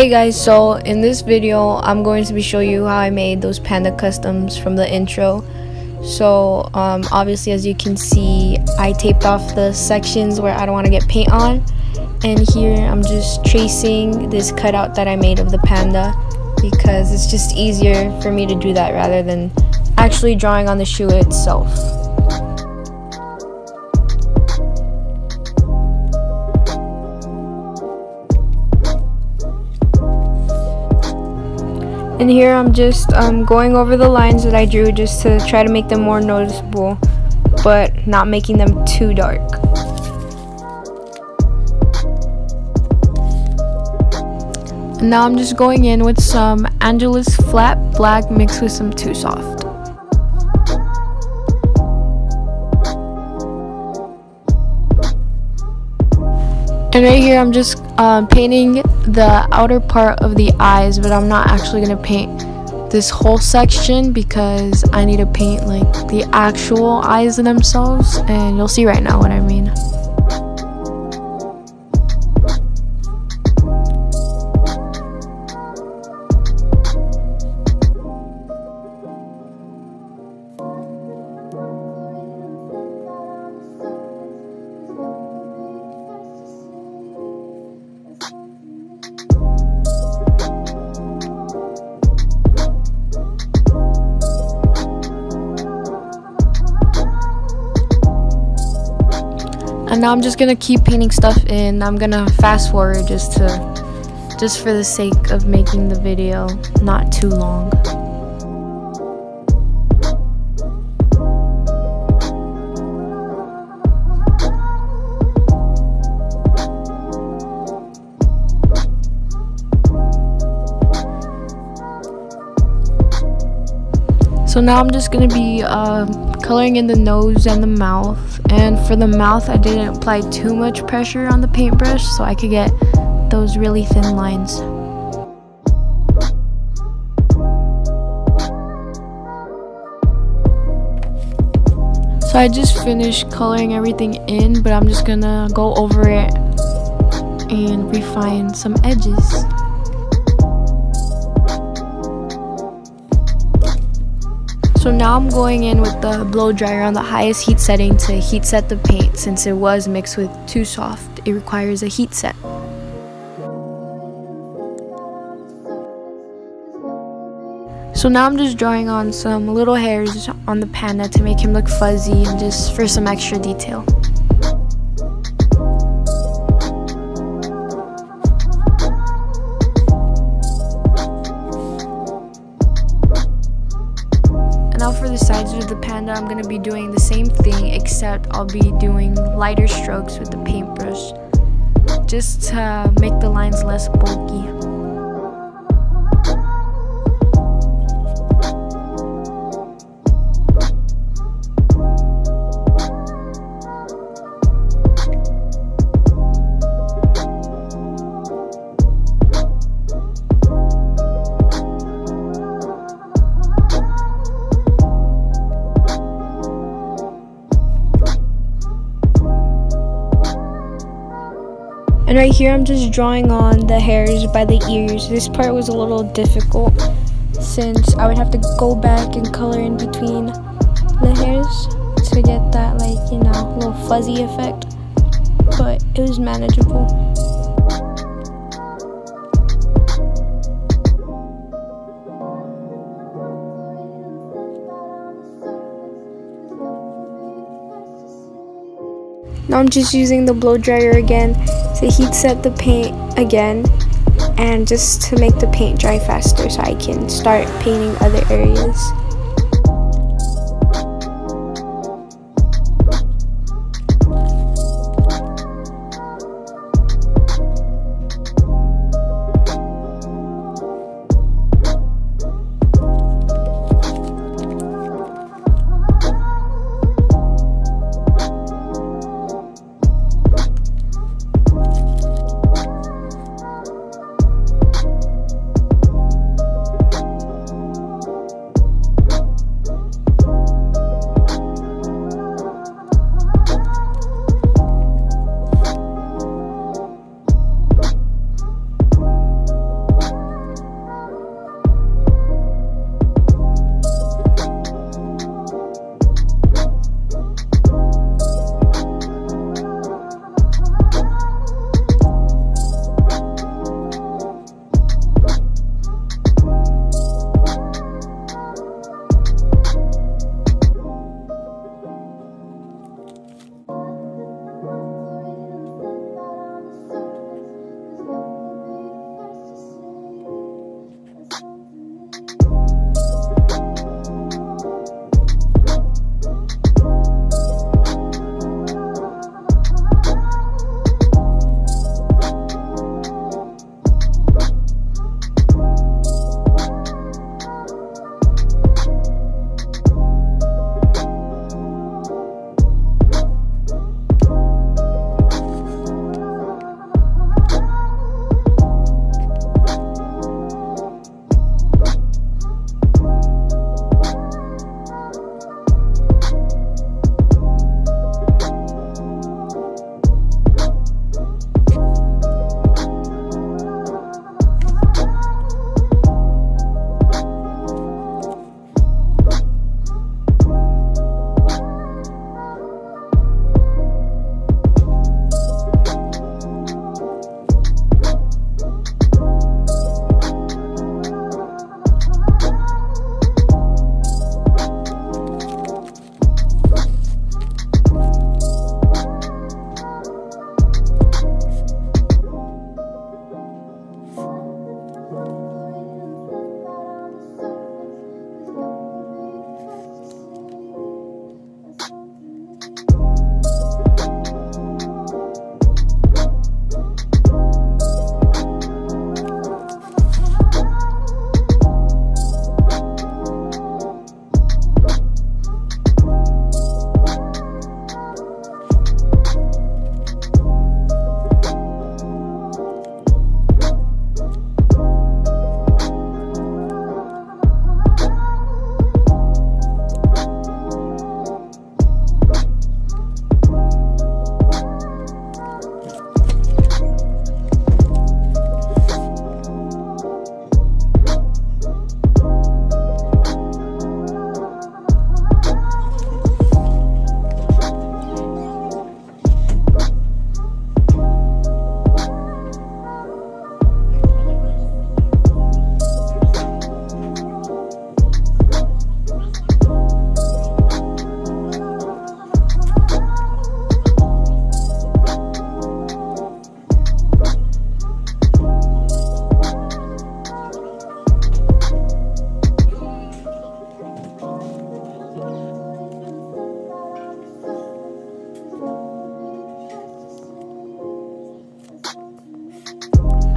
Hey guys, so in this video I'm going to be showing you how I made those panda customs from the intro. So obviously, as you can see, I taped off the sections where I don't want to get paint on, and here I'm just tracing this cutout that I made of the panda because it's just easier for me to do that rather than actually drawing on the shoe itself. And here I'm just going over the lines that I drew just to try to make them more noticeable, but not making them too dark. And now I'm just going in with some Angelus flat black mixed with some Too Soft. And right here I'm just painting the outer part of the eyes, but I'm not actually going to paint this whole section because I need to paint like the actual eyes themselves, and you'll see right now what I mean. And now I'm just gonna keep painting stuff in. I'm gonna fast forward just for the sake of making the video not too long. So now I'm just going to be coloring in the nose and the mouth. And for the mouth, I didn't apply too much pressure on the paintbrush so I could get those really thin lines. So I just finished coloring everything in, but I'm just going to go over it and refine some edges. So now I'm going in with the blow dryer on the highest heat setting to heat set the paint. Since it was mixed with Too Soft, it requires a heat set. So now I'm just drawing on some little hairs on the panda to make him look fuzzy and just for some extra detail. Now for the sides of the panda, I'm going to be doing the same thing, except I'll be doing lighter strokes with the paintbrush just to make the lines less bulky. And right here I'm just drawing on the hairs by the ears. This part was a little difficult since I would have to go back and color in between the hairs to get that little fuzzy effect, but it was manageable. Now I'm just using the blow dryer again to heat set the paint again, and just to make the paint dry faster so I can start painting other areas.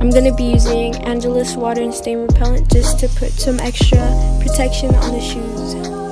I'm going to be using Angelus water and stain repellent just to put some extra protection on the shoes.